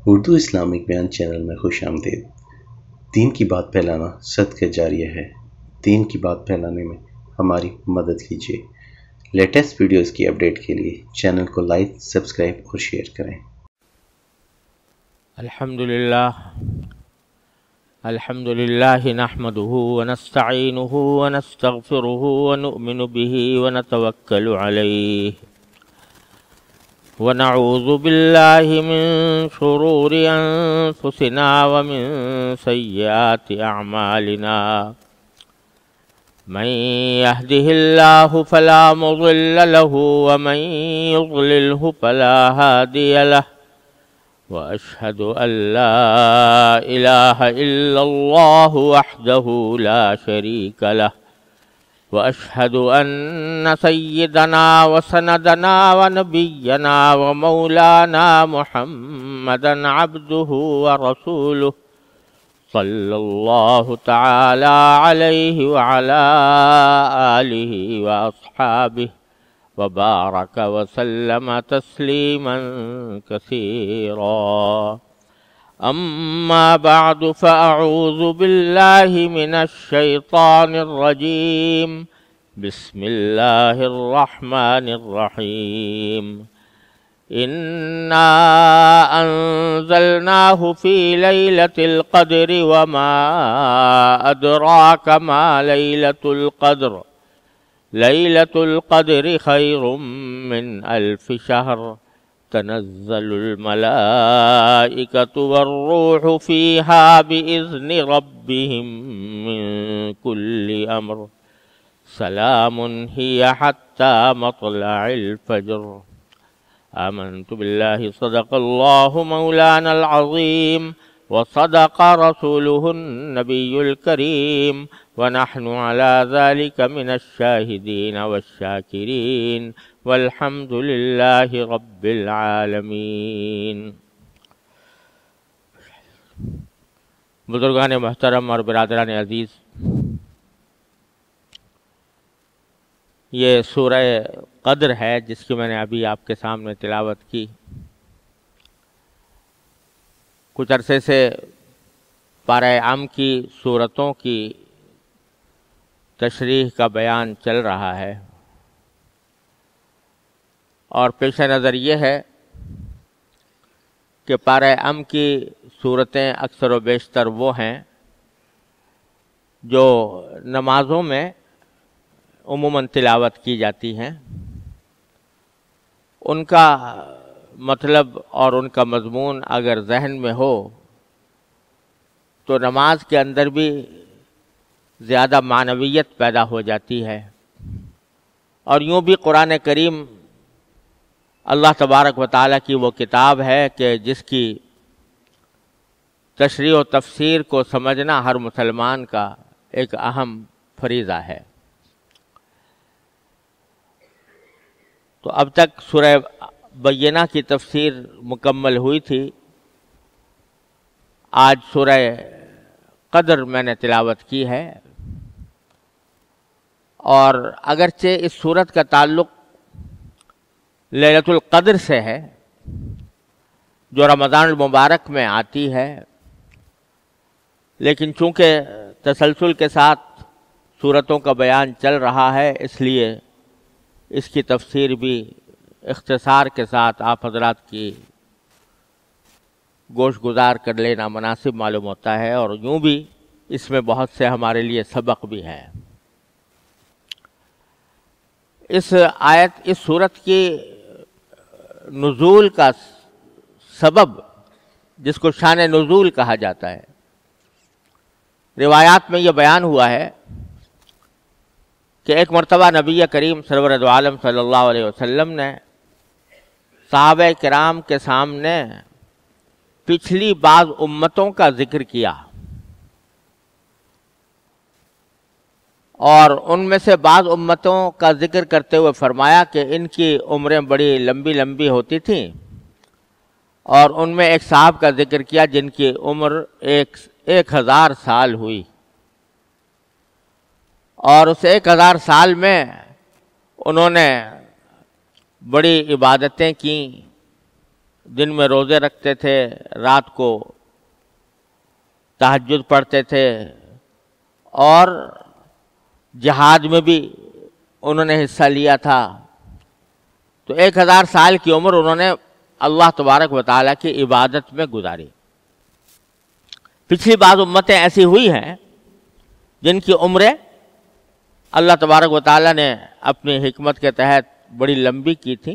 Urdu Islamic بیان channel میں خوش آمدید۔ دین کی بات پھیلانا صدقہ جاریہ ہے۔ دین کی بات پھیلانے میں ہماری مدد کیجیے۔ لیٹسٹ ویڈیوز کی اپڈیٹ کے لیے چینل کو لائک، سبسکرائب اور شیئر کریں۔ الحمدللہ نحمده ونستعینه ونستغفره ونؤمن به ونتوکل علیہ ونعوذ باللہ من شرور انفسنا ومن سیئات اعمالنا من يهده الله فلا مضل له ومن يضلله فلا هادي له وأشهد أن لا إله إلا الله وحده لا شريك له وأشهد أن سيدنا وسندنا ونبينا ومولانا محمدا عبده ورسوله صلى الله تعالى عليه وعلى آله وأصحابه وبارك وسلم تسليما كثيرا أما بعد فأعوذ بالله من الشيطان الرجيم بسم الله الرحمن الرحيم إنا أنزلناه في ليلة القدر وما أدراك ما ليلة القدر ليلة القدر خير من 1000 شهر تنزل الملائكة والروح فيها بإذن ربهم من كل أمر سلام هي حتى مطلع الفجر آمنت بالله صدق الله مولانا العظيم وصدق رسوله النبي الكريم ونحن على ذلك من الشاهدين والشاكرين والحمد لله رب العالمين۔ بزرگان محترم اور برادران عزیز، یہ سورہ قدر ہے جس کی میں نے ابھی آپ کے سامنے تلاوت کی۔ کچھ عرصے سے پارہ ام کی صورتوں کی تشریح کا بیان چل رہا ہے، اور پیش نظر یہ ہے کہ پارہ ام کی صورتیں اکثر و بیشتر وہ ہیں جو نمازوں میں عموماً تلاوت کی جاتی ہیں۔ ان کا مطلب اور ان کا مضمون اگر ذہن میں ہو تو نماز کے اندر بھی زیادہ معنویت پیدا ہو جاتی ہے، اور یوں بھی قرآن کریم اللہ تبارک و تعالیٰ کی وہ کتاب ہے کہ جس کی تشریح و تفسیر کو سمجھنا ہر مسلمان کا ایک اہم فریضہ ہے۔ تو اب تک سورہ بینہ کی تفسیر مکمل ہوئی تھی، آج سورہ قدر میں نے تلاوت کی ہے، اور اگرچہ اس سورت کا تعلق لیلۃ القدر سے ہے جو رمضان المبارک میں آتی ہے، لیکن چونکہ تسلسل کے ساتھ سورتوں کا بیان چل رہا ہے، اس لیے اس کی تفسیر بھی اختصار کے ساتھ آپ حضرات کی گوش گزار کر لینا مناسب معلوم ہوتا ہے، اور یوں بھی اس میں بہت سے ہمارے لیے سبق بھی ہیں۔ اس سورت کی نزول کا سبب، جس کو شان نزول کہا جاتا ہے، روایات میں یہ بیان ہوا ہے کہ ایک مرتبہ نبی کریم سرور دو عالم صلی اللہ علیہ وسلم نے صحابہ کرام کے سامنے پچھلی بعض امتوں کا ذکر کیا، اور ان میں سے بعض امتوں کا ذکر کرتے ہوئے فرمایا کہ ان کی عمریں بڑی لمبی لمبی ہوتی تھیں، اور ان میں ایک صاحب کا ذکر کیا جن کی عمر 1000 سال ہوئی، اور اس 1000 سال میں انہوں نے بڑی عبادتیں کیں، دن میں روزے رکھتے تھے، رات کو تہجد پڑھتے تھے، اور جہاد میں بھی انہوں نے حصہ لیا تھا. تو 1000 سال کی عمر انہوں نے اللہ تبارک و تعالیٰ کی عبادت میں گزاری. پچھلی بعض امتیں ایسی ہوئی ہیں جن کی عمریں اللہ تبارک و تعالیٰ نے اپنی حکمت کے تحت بڑی لمبی کی تھی.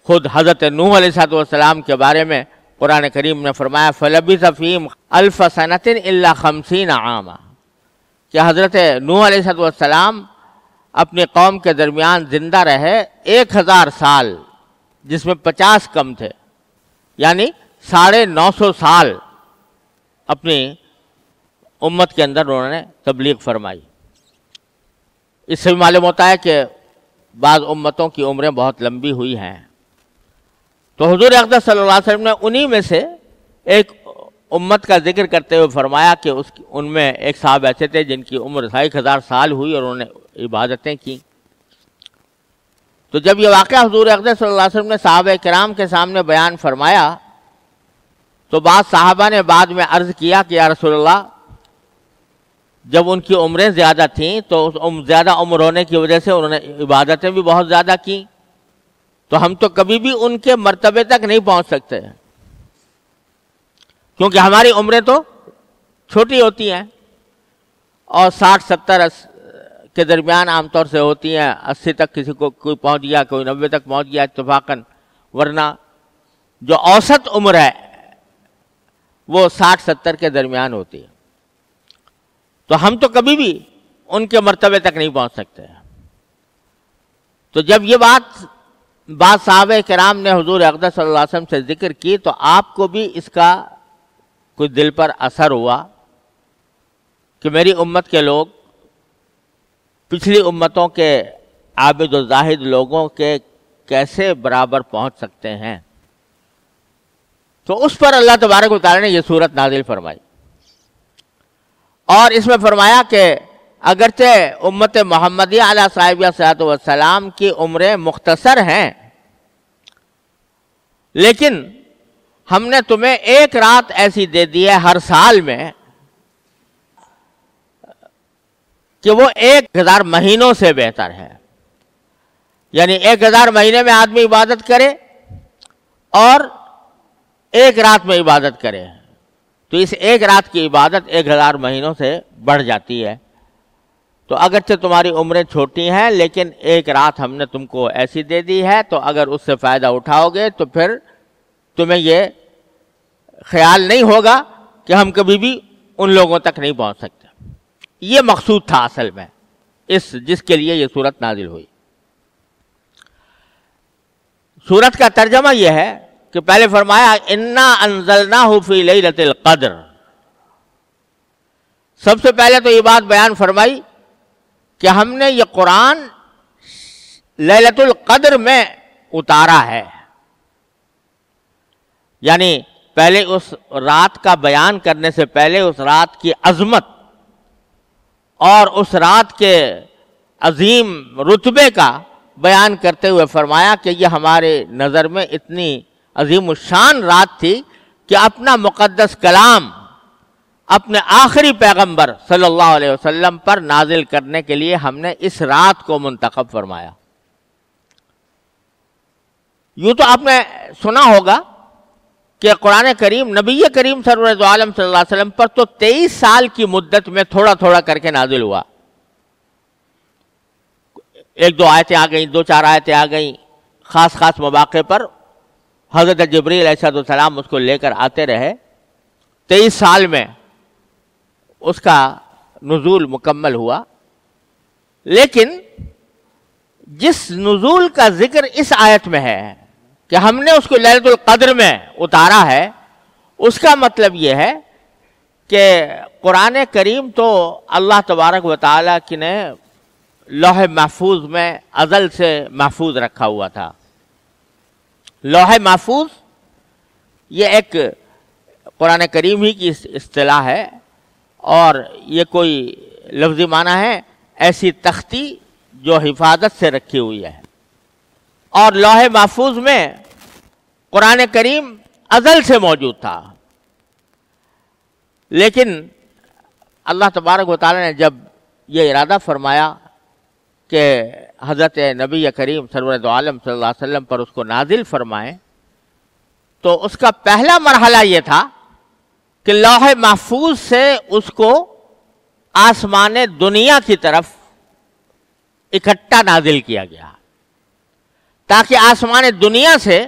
خود حضرت نوح علیہ السلام کے بارے میں قرآن کریم نے فرمایا فَلَبِثَ فِيهِمْ أَلْفَ سَنَةٍ إِلَّا 50 عاما، کہ حضرت نوح علیہ السلام اپنی قوم کے درمیان زندہ رہے 1000 سال، جس میں 50 کم تھے، یعنی 950 سال اپنی امت کے اندر انہوں نے تبلیغ فرمائی. اس سے بھی معلوم ہوتا ہے کہ بعض امتوں کی عمریں بہت لمبی ہوئی ہیں. تو حضور اقدس صلی اللہ علیہ وسلم نے انہی میں سے ایک امت کا ذکر کرتے ہوئے فرمایا کہ ان میں ایک صاحب ایسے تھے جن کی عمر 1000 سال ہوئی اور انہوں نے عبادتیں کی. تو جب یہ واقعہ حضور اقدس صلی اللہ علیہ وسلم نے صحابہ کرام کے سامنے بیان فرمایا تو بعض صحابہ نے بعد میں عرض کیا کہ یا رسول اللہ، جب ان کی عمریں زیادہ تھیں تو زیادہ عمر ہونے کی وجہ سے انہوں نے عبادتیں بھی بہت زیادہ کی، تو ہم تو کبھی بھی ان کے مرتبے تک نہیں پہنچ سکتے کیونکہ ہماری عمریں تو چھوٹی ہوتی ہیں اور 60-70 کے درمیان عام طور سے ہوتی ہیں. 80 تک کسی کو کوئی پہنچ گیا، کوئی 90 تک پہنچ گیا اتفاقاً، ورنہ جو اوسط عمر ہے وہ 60-70 کے درمیان ہوتی ہے. تو ہم تو کبھی بھی ان کے مرتبے تک نہیں پہنچ سکتے. تو جب یہ بات بعض صحابہ کرام نے حضور اقدس صلی اللہ علیہ وسلم سے ذکر کی تو آپ کو بھی اس کا کوئی دل پر اثر ہوا کہ میری امت کے لوگ پچھلی امتوں کے عابد و زاہد لوگوں کے کیسے برابر پہنچ سکتے ہیں. تو اس پر اللہ تبارک و تعالی نے یہ سورت نازل فرمائی اور اس میں فرمایا کہ اگرچہ امت محمدیہ علیہ صاحبہ صلاۃ والسلام کی عمریں مختصر ہیں، لیکن ہم نے تمہیں ایک رات ایسی دے دی ہے ہر سال میں کہ وہ 1000 مہینوں سے بہتر ہے. یعنی 1000 مہینے میں آدمی عبادت کرے اور ایک رات میں عبادت کرے تو اس ایک رات کی عبادت 1000 مہینوں سے بڑھ جاتی ہے. تو اگرچہ تمہاری عمریں چھوٹی ہیں لیکن ایک رات ہم نے تم کو ایسی دے دی ہے، تو اگر اس سے فائدہ اٹھاؤ گے تو پھر تمہیں یہ خیال نہیں ہوگا کہ ہم کبھی بھی ان لوگوں تک نہیں پہنچ سکتے. یہ مقصود تھا اصل میں جس کے لیے یہ سورت نازل ہوئی. سورت کا ترجمہ یہ ہے کہ پہلے فرمایا انا انزلناہ فی لیلۃ القدر. سب سے پہلے تو یہ بات بیان فرمائی کہ ہم نے یہ قرآن لیلۃ القدر میں اتارا ہے. یعنی پہلے اس رات کا بیان کرنے سے پہلے اس رات کی عظمت اور اس رات کے عظیم رتبے کا بیان کرتے ہوئے فرمایا کہ یہ ہمارے نظر میں اتنی عظیم الشان رات تھی کہ اپنا مقدس کلام اپنے آخری پیغمبر صلی اللہ علیہ وسلم پر نازل کرنے کے لیے ہم نے اس رات کو منتخب فرمایا. یوں تو آپ نے سنا ہوگا کہ قرآن کریم نبی کریم سرور دو عالم صلی اللہ علیہ وسلم پر تو 23 سال کی مدت میں تھوڑا تھوڑا کر کے نازل ہوا. 1-2 آیتیں آ گئیں، 2-4 آیتیں آ گئیں، خاص خاص مواقع پر حضرت جبریل علیہ السلام اس کو لے کر آتے رہے. 23 سال میں اس کا نزول مکمل ہوا. لیکن جس نزول کا ذکر اس آیت میں ہے کہ ہم نے اس کو لیلۃ القدر میں اتارا ہے، اس کا مطلب یہ ہے کہ قرآن کریم تو اللہ تبارک و تعالیٰ کی نے لوح محفوظ میں ازل سے محفوظ رکھا ہوا تھا. لوح محفوظ یہ ایک قرآن کریم ہی کی اصطلاح ہے اور یہ کوئی لفظی معنی ہے ایسی تختی جو حفاظت سے رکھی ہوئی ہے. اور لوح محفوظ میں قرآن کریم ازل سے موجود تھا، لیکن اللہ تبارک و تعالی نے جب یہ ارادہ فرمایا کہ حضرت نبی کریم سرور دو عالم صلی اللہ علیہ وسلم پر اس کو نازل فرمائیں، تو اس کا پہلا مرحلہ یہ تھا کہ لوح محفوظ سے اس کو آسمان دنیا کی طرف اکٹھا نازل کیا گیا، تاکہ آسمان دنیا سے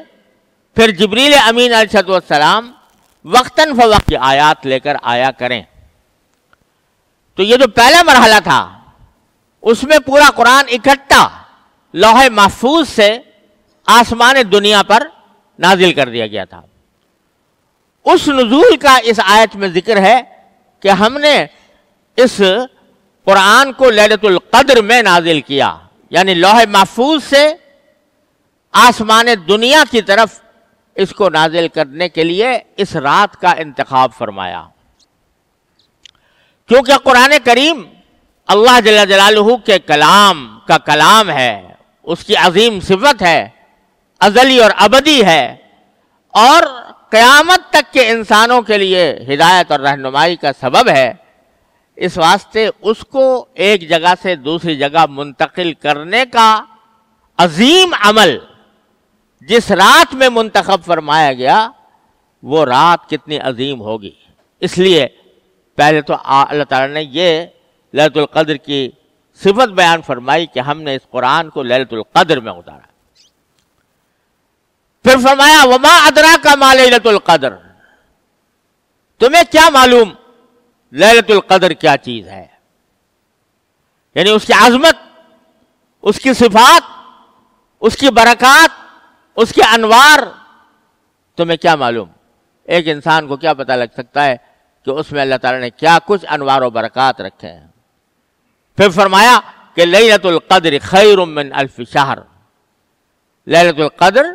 پھر جبریل امین علیہ السلام وقتاً فوقت کی آیات لے کر آیا کریں۔ تو یہ جو پہلا مرحلہ تھا اس میں پورا قرآن اکٹھا لوح محفوظ سے آسمان دنیا پر نازل کر دیا گیا تھا۔ اس نزول کا اس آیت میں ذکر ہے کہ ہم نے اس قرآن کو لیلۃ القدر میں نازل کیا، یعنی لوح محفوظ سے آسمان دنیا کی طرف اس کو نازل کرنے کے لیے اس رات کا انتخاب فرمایا، کیونکہ قرآن کریم اللہ جل جلالہ کے کلام کا کلام ہے، اس کی عظیم صفت ہے، ازلی اور ابدی ہے، اور قیامت تک کے انسانوں کے لیے ہدایت اور رہنمائی کا سبب ہے۔ اس واسطے اس کو ایک جگہ سے دوسری جگہ منتقل کرنے کا عظیم عمل جس رات میں منتخب فرمایا گیا، وہ رات کتنی عظیم ہوگی۔ اس لیے پہلے تو اللہ تعالیٰ نے یہ لیلۃ القدر کی صفت بیان فرمائی کہ ہم نے اس قرآن کو لیلۃ القدر میں اتارا۔ پھر فرمایا وما ادراک ما لیلۃ القدر، تمہیں کیا معلوم لیلۃ القدر کیا چیز ہے، یعنی اس کی عظمت، اس کی صفات، اس کی برکات، اس کے انوار تمہیں کیا معلوم؟ ایک انسان کو کیا پتہ لگ سکتا ہے کہ اس میں اللہ تعالیٰ نے کیا کچھ انوار و برکات رکھے ہیں۔ پھر فرمایا کہ لیلۃ القدر خیر من الف شہر، لیلۃ القدر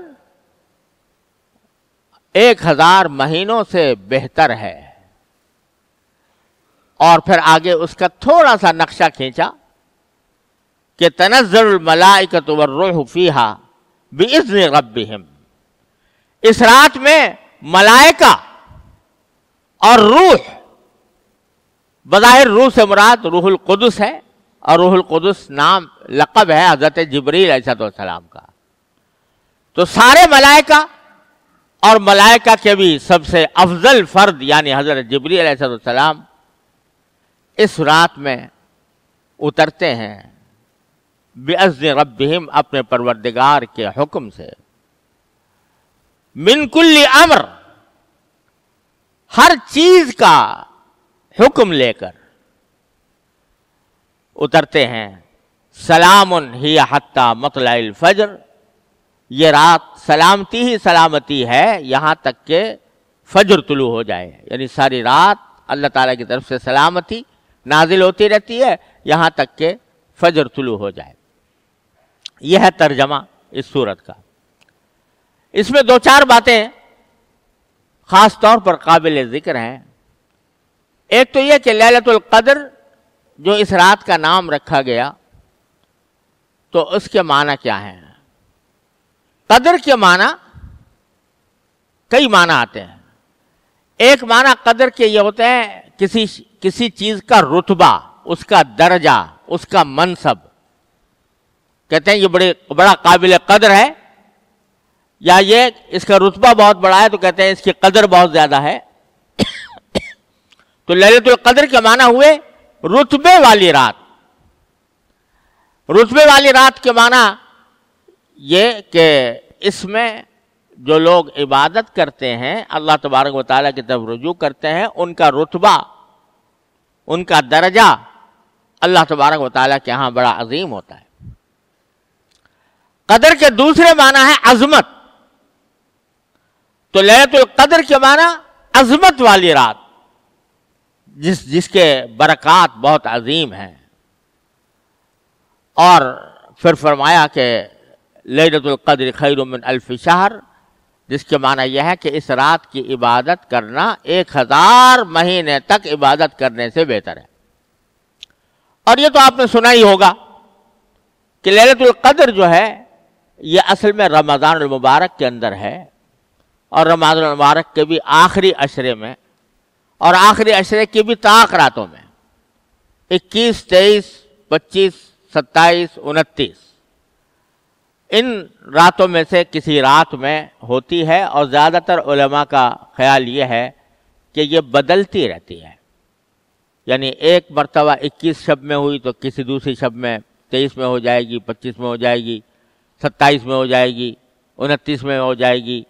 1000 مہینوں سے بہتر ہے۔ اور پھر آگے اس کا تھوڑا سا نقشہ کھینچا کہ تنزل الملائکۃ والروح فیہا بِإِذْنِ رَبِّهِمْ، اس رات میں ملائکہ اور روح، بظاہر روح سے مراد روح القدس ہے، اور روح القدس نام لقب ہے حضرت جبریل علیہ السلام کا۔ تو سارے ملائکہ اور ملائکہ کے بھی سب سے افضل فرد یعنی حضرت جبریل علیہ السلام اس رات میں اترتے ہیں بِإِذْنِ رَبِّهِمْ، اپنے پروردگار کے حکم سے، من کل امر، ہر چیز کا حکم لے کر اترتے ہیں۔ سلام ہی حتی مطلع الفجر، یہ رات سلامتی ہی سلامتی ہے یہاں تک کہ فجر طلوع ہو جائے، یعنی ساری رات اللہ تعالیٰ کی طرف سے سلامتی نازل ہوتی رہتی ہے یہاں تک کہ فجر طلوع ہو جائے۔ یہ ہے ترجمہ اس سورت کا۔ اس میں 2-4 باتیں خاص طور پر قابل ذکر ہیں۔ ایک تو یہ کہ لیلۃ القدر جو اس رات کا نام رکھا گیا، تو اس کے معنی کیا ہیں؟ قدر کے معنی کئی معنی آتے ہیں۔ ایک معنی قدر کے یہ ہوتے ہیں کسی چیز کا رتبہ، اس کا درجہ، اس کا منصب، کہتے ہیں یہ بڑا قابل قدر ہے، یا یہ اس کا رتبہ بہت بڑا ہے تو کہتے ہیں اس کی قدر بہت زیادہ ہے۔ تو لیلۃ القدر کے معنی ہوئے رتبے والی رات۔ رتبے والی رات کے معنی یہ کہ اس میں جو لوگ عبادت کرتے ہیں، اللہ تبارک و تعالیٰ کی طرف رجوع کرتے ہیں، ان کا رتبہ، ان کا درجہ اللہ تبارک و تعالیٰ کے ہاں بڑا عظیم ہوتا ہے۔ قدر کے دوسرے معنی ہے عظمت۔ تو لیلۃ القدر کے معنی عظمت والی رات، جس کے برکات بہت عظیم ہیں۔ اور پھر فرمایا کہ لیلۃ القدر خیر من الف شہر، جس کے معنی یہ ہے کہ اس رات کی عبادت کرنا 1000 مہینے تک عبادت کرنے سے بہتر ہے۔ اور یہ تو آپ نے سنا ہی ہوگا کہ لیلۃ القدر جو ہے یہ اصل میں رمضان المبارک کے اندر ہے، اور رمضان المبارک کے بھی آخری عشرے میں اور آخری عشرے کی بھی طاق راتوں میں 21، 23، 25، 27، 29 ان راتوں میں سے کسی رات میں ہوتی ہے، اور زیادہ تر علماء کا خیال یہ ہے کہ یہ بدلتی رہتی ہے، یعنی ایک مرتبہ 21 شب میں ہوئی تو کسی دوسری شب میں 23 میں ہو جائے گی، 25 میں ہو جائے گی، 27 میں ہو جائے گی، 29 میں ہو جائے گی،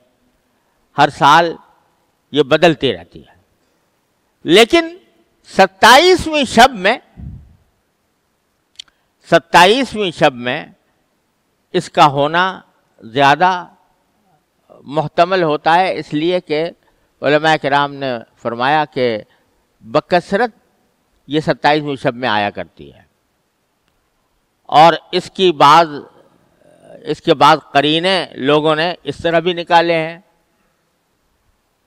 ہر سال یہ بدلتی رہتی ہے۔ لیکن 27ویں شب میں اس کا ہونا زیادہ محتمل ہوتا ہے، اس لیے کہ علماء کرام نے فرمایا کہ بکثرت یہ 27ویں شب میں آیا کرتی ہے، اور اس کے بعد قرینے لوگوں نے اس طرح بھی نکالے ہیں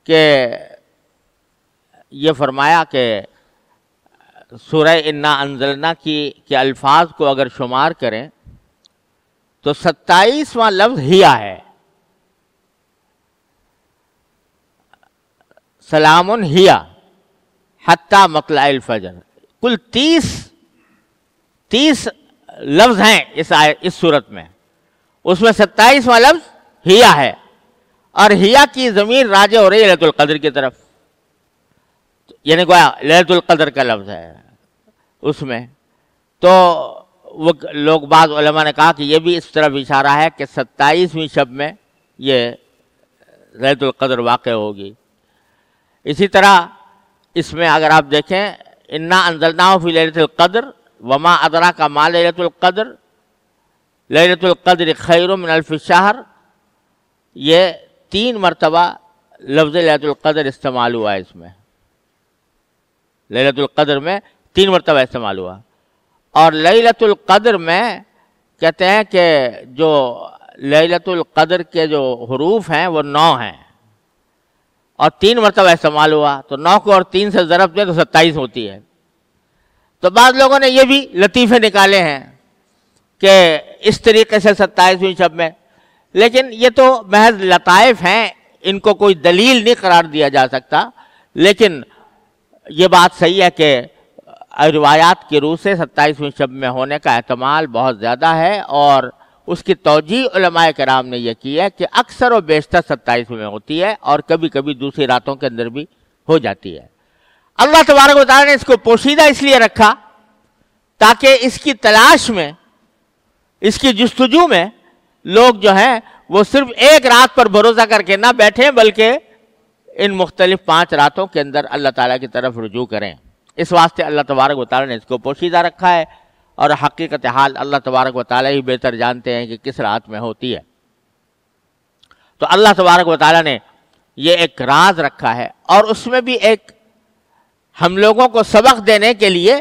کہ یہ فرمایا کہ سورہ انا انزلنا کے الفاظ کو اگر شمار کریں تو 27واں لفظ ہیا ہے، سلام ہیا حتی مطلع الفجر، کل 30 لفظ ہیں اس صورت میں، اس میں 27واں لفظ ہیا ہے، اور ہیا کی ضمیر راجع ہو رہی ہے لیلۃ القدر کی طرف، یعنی گویا لیلۃ القدر کا لفظ ہے اس میں۔ تو وہ لوگ بعض علماء نے کہا کہ یہ بھی اس طرف اشارہ ہے کہ 27ویں شب میں یہ لیلۃ القدر واقع ہوگی۔ اسی طرح اس میں اگر آپ دیکھیں انا انزلناہ فی لیلۃ القدر وما ادراک ما لیلۃ القدر لیلۃ القدر خیر من الف شہر، یہ 3 مرتبہ لفظ لیلۃ القدر استعمال ہوا ہے، اس میں لیلۃ القدر میں 3 مرتبہ استعمال ہوا، اور لیلۃ القدر میں کہتے ہیں کہ جو لیلۃ القدر کے جو حروف ہیں وہ 9 ہیں، اور 3 مرتبہ استعمال ہوا تو 9 کو اور 3 سے ضرب دیں تو 27 ہوتی ہے۔ تو بعض لوگوں نے یہ بھی لطیفے نکالے ہیں کہ اس طریقے سے 27ویں شب میں، لیکن یہ تو محض لطائف ہیں، ان کو کوئی دلیل نہیں قرار دیا جا سکتا، لیکن یہ بات صحیح ہے کہ روایات کی روح سے 27ویں شب میں ہونے کا احتمال بہت زیادہ ہے، اور اس کی توجیہ علماء کرام نے یہ کی ہے کہ اکثر و بیشتر 27ویں میں ہوتی ہے، اور کبھی کبھی دوسری راتوں کے اندر بھی ہو جاتی ہے۔ اللہ تبارک و تعالیٰ نے اس کو پوشیدہ اس لیے رکھا تاکہ اس کی تلاش میں، اس کی جستجو میں لوگ جو ہیں وہ صرف ایک رات پر بھروسہ کر کے نہ بیٹھیں، بلکہ ان مختلف 5 راتوں کے اندر اللہ تعالیٰ کی طرف رجوع کریں۔ اس واسطے اللہ تبارک و تعالیٰ نے اس کو پوشیدہ رکھا ہے، اور حقیقت حال اللہ تبارک و تعالیٰ ہی بہتر جانتے ہیں کہ کس رات میں ہوتی ہے۔ تو اللہ تبارک و تعالیٰ نے یہ ایک راز رکھا ہے، اور اس میں بھی ایک ہم لوگوں کو سبق دینے کے لیے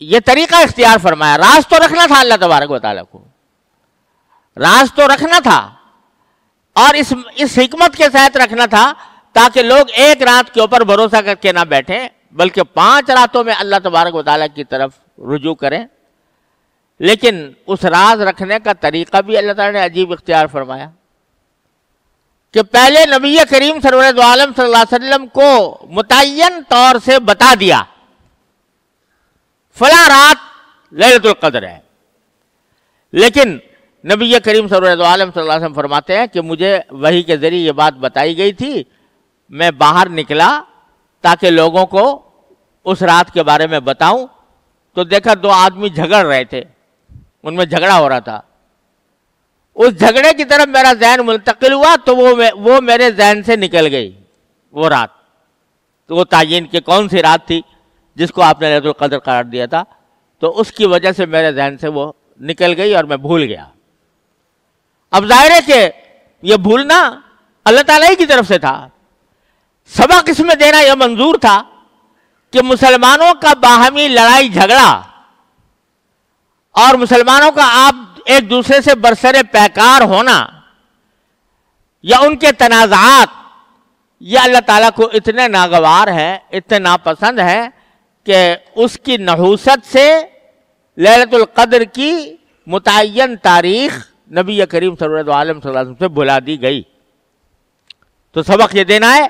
یہ طریقہ اختیار فرمایا۔ راز تو رکھنا تھا اللہ تبارک و تعالیٰ کو، راز تو رکھنا تھا، اور اس حکمت کے ساتھ رکھنا تھا تاکہ لوگ ایک رات کے اوپر بھروسہ کر کے نہ بیٹھیں، بلکہ 5 راتوں میں اللہ تبارک و تعالیٰ کی طرف رجوع کریں۔ لیکن اس راز رکھنے کا طریقہ بھی اللہ تعالیٰ نے عجیب اختیار فرمایا کہ پہلے نبی کریم سرور دو عالم صلی اللہ علیہ وسلم کو متعین طور سے بتا دیا فلاں رات لیلۃ القدر ہے، لیکن نبی کریم سرور دو عالم صلی اللہ علیہ وسلم فرماتے ہیں کہ مجھے وحی کے ذریعے یہ بات بتائی گئی تھی، میں باہر نکلا تاکہ لوگوں کو اس رات کے بارے میں بتاؤں، تو دیکھا 2 آدمی جھگڑ رہے تھے، ان میں جھگڑا ہو رہا تھا، اس جھگڑے کی طرف میرا ذہن منتقل ہوا تو وہ میرے ذہن سے نکل گئی وہ رات، تو وہ تعین کہ کون سی رات تھی جس کو آپ نے لیلۃ القدر قرار دیا تھا، تو اس کی وجہ سے میرے ذہن سے وہ نکل گئی اور میں بھول گیا۔ اب ظاہر ہے کہ یہ بھولنا اللہ تعالیٰ ہی کی طرف سے تھا، سبق اس میں دینا یہ منظور تھا کہ مسلمانوں کا باہمی لڑائی جھگڑا اور مسلمانوں کا آپ ایک دوسرے سے برسر پیکار ہونا یا ان کے تنازعات، یہ اللہ تعالیٰ کو اتنے ناگوار ہیں، اتنے ناپسند ہیں کہ اس کی نحوست سے لیلۃ القدر کی متعین تاریخ نبی کریم صلی اللہ علیہ وسلم سے بھلا دی گئی۔ تو سبق یہ دینا ہے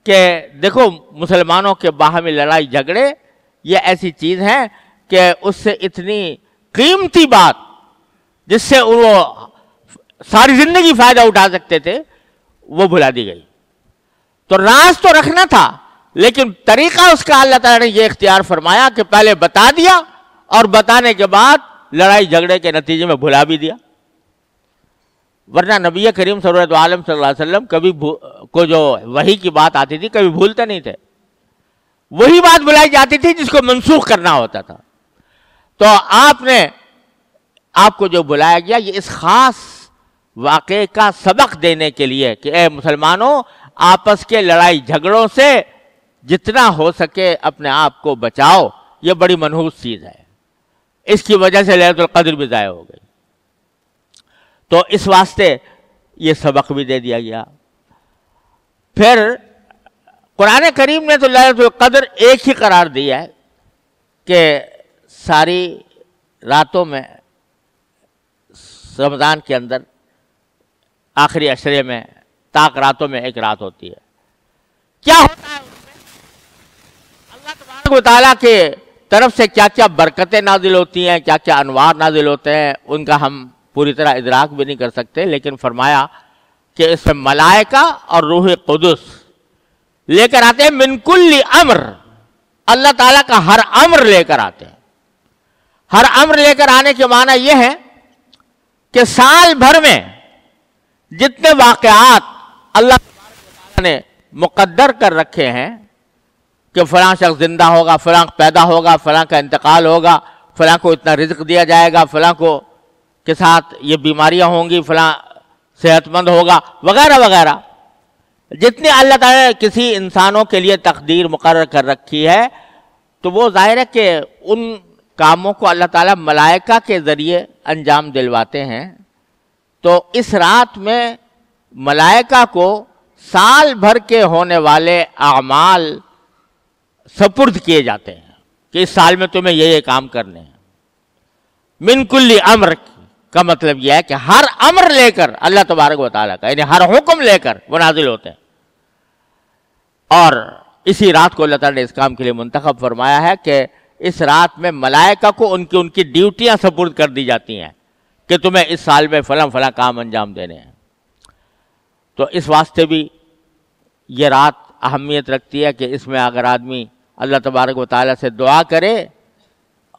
کہ دیکھو مسلمانوں کے باہمی لڑائی جھگڑے یہ ایسی چیز ہے کہ اس سے اتنی قیمتی بات جس سے وہ ساری زندگی فائدہ اٹھا سکتے تھے وہ بھلا دی گئی. تو راز تو رکھنا تھا لیکن طریقہ اس کا اللہ تعالیٰ نے یہ اختیار فرمایا کہ پہلے بتا دیا اور بتانے کے بعد لڑائی جھگڑے کے نتیجے میں بھلا بھی دیا. ورنہ نبی کریم صلی اللہ علیہ وسلم کبھی کو جو وحی کی بات آتی تھی کبھی بھولتے نہیں تھے. وہی بات بلائی جاتی تھی جس کو منسوخ کرنا ہوتا تھا. تو آپ کو جو بلایا گیا یہ اس خاص واقعے کا سبق دینے کے لیے کہ اے مسلمانوں آپس کے لڑائی جھگڑوں سے جتنا ہو سکے اپنے آپ کو بچاؤ. یہ بڑی منحوس چیز ہے. اس کی وجہ سے لیلۃ القدر بھی ضائع ہو گئی. تو اس واسطے یہ سبق بھی دے دیا گیا. پھر قرآن کریم نے تو لیلۃ القدر ایک ہی قرار دیا ہے کہ ساری راتوں میں رمضان کے اندر آخری عشرے میں تاک راتوں میں ایک رات ہوتی ہے. کیا ہوتا ہے اس میں؟ اللہ تبارک و تعالیٰ کے طرف سے کیا کیا برکتیں نازل ہوتی ہیں, کیا کیا انوار نازل ہوتے ہیں, ان کا ہم پوری طرح ادراک بھی نہیں کر سکتے. لیکن فرمایا کہ اس میں ملائکہ اور روح قدس لے کر آتے ہیں من کل امر. اللہ تعالیٰ کا ہر امر لے کر آتے ہیں. ہر امر لے کر آنے کے معنی یہ ہے کہ سال بھر میں جتنے واقعات اللہ تعالیٰ نے مقدر کر رکھے ہیں کہ فلاں شخص زندہ ہوگا, فلاں پیدا ہوگا, فلاں کا انتقال ہوگا, فلاں کو اتنا رزق دیا جائے گا, فلاں کو کے ساتھ یہ بیماریاں ہوں گی, فلاں صحت مند ہوگا, وغیرہ وغیرہ, جتنی اللہ تعالیٰ نے کسی انسانوں کے لیے تقدیر مقرر کر رکھی ہے تو وہ ظاہر ہے کہ ان کاموں کو اللہ تعالیٰ ملائکہ کے ذریعے انجام دلواتے ہیں. تو اس رات میں ملائکہ کو سال بھر کے ہونے والے اعمال سپرد کیے جاتے ہیں کہ اس سال میں تمہیں یہ کام کرنے ہیں. من کل امر کا مطلب یہ ہے کہ ہر امر لے کر اللہ تبارک و تعالیٰ کا یعنی ہر حکم لے کر وہ نازل ہوتے ہیں. اور اسی رات کو اللہ تعالیٰ نے اس کام کے لیے منتخب فرمایا ہے کہ اس رات میں ملائکہ کو ان کی ڈیوٹیاں سپرد کر دی جاتی ہیں کہ تمہیں اس سال میں فلاں فلاں کام انجام دینے ہیں. تو اس واسطے بھی یہ رات اہمیت رکھتی ہے کہ اس میں اگر آدمی اللہ تبارک و تعالیٰ سے دعا کرے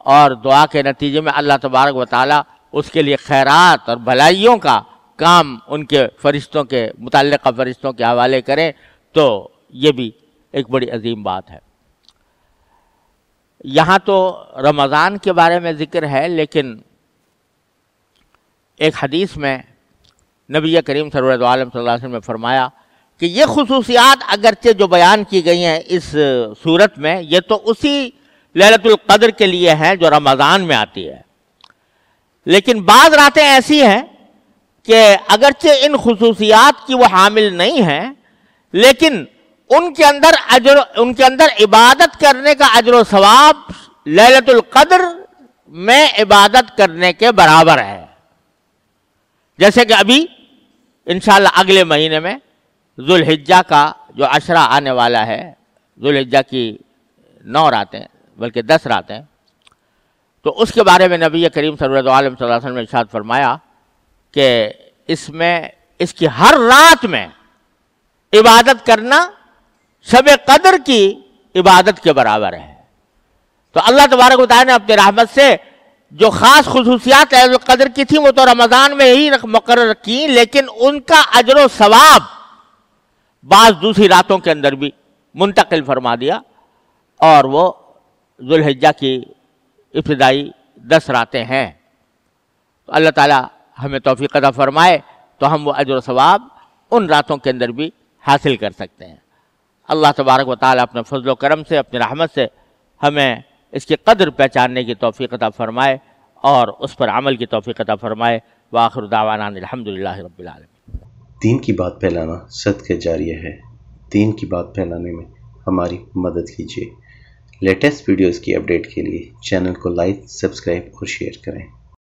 اور دعا کے نتیجے میں اللہ تبارک و تعالیٰ اس کے لیے خیرات اور بھلائیوں کا کام ان کے فرشتوں کے متعلقہ فرشتوں کے حوالے کریں تو یہ بھی ایک بڑی عظیم بات ہے. یہاں تو رمضان کے بارے میں ذکر ہے لیکن ایک حدیث میں نبی کریم صلی اللہ علیہ وسلم نے فرمایا کہ یہ خصوصیات اگرچہ جو بیان کی گئی ہیں اس صورت میں یہ تو اسی لیلۃ القدر کے لیے ہیں جو رمضان میں آتی ہے. لیکن بعض راتیں ایسی ہیں کہ اگرچہ ان خصوصیات کی وہ حامل نہیں ہیں لیکن ان کے اندر عبادت کرنے کا اجر و ثواب لیلۃ القدر میں عبادت کرنے کے برابر ہے. جیسے کہ ابھی انشاءاللہ اگلے مہینے میں ذوالحجہ کا جو عشرہ آنے والا ہے, ذوالحجہ کی 9 راتیں بلکہ 10 راتیں, تو اس کے بارے میں نبی کریم صلی اللہ علیہ وسلم نے ارشاد فرمایا کہ اس کی ہر رات میں عبادت کرنا شب قدر کی عبادت کے برابر ہے. تو اللہ تبارک و تعالیٰ نے اپنی رحمت سے جو خاص خصوصیات لیلۃ القدر کی تھیں وہ تو رمضان میں ہی مقرر کی لیکن ان کا اجر و ثواب بعض دوسری راتوں کے اندر بھی منتقل فرما دیا اور وہ ذوالحجہ کی ابتدائی 10 راتیں ہیں. تو اللہ تعالیٰ ہمیں توفیق عطا فرمائے تو ہم وہ اجر و ثواب ان راتوں کے اندر بھی حاصل کر سکتے ہیں. اللہ تبارک و تعالیٰ اپنے فضل و کرم سے اپنی رحمت سے ہمیں اس کی قدر پہچاننے کی توفیق عطا فرمائے اور اس پر عمل کی توفیق عطا فرمائے. وآخر دعوانا الحمدللہ رب العالمین. دین کی بات پھیلانا صدقہ جاریہ ہے. دین کی بات پھیلانے میں ہماری مدد کیجیے. لیٹسٹ ویڈیوز کی اپڈیٹ کے لیے چینل کو لائک، سبسکرائب اور شیئر کریں.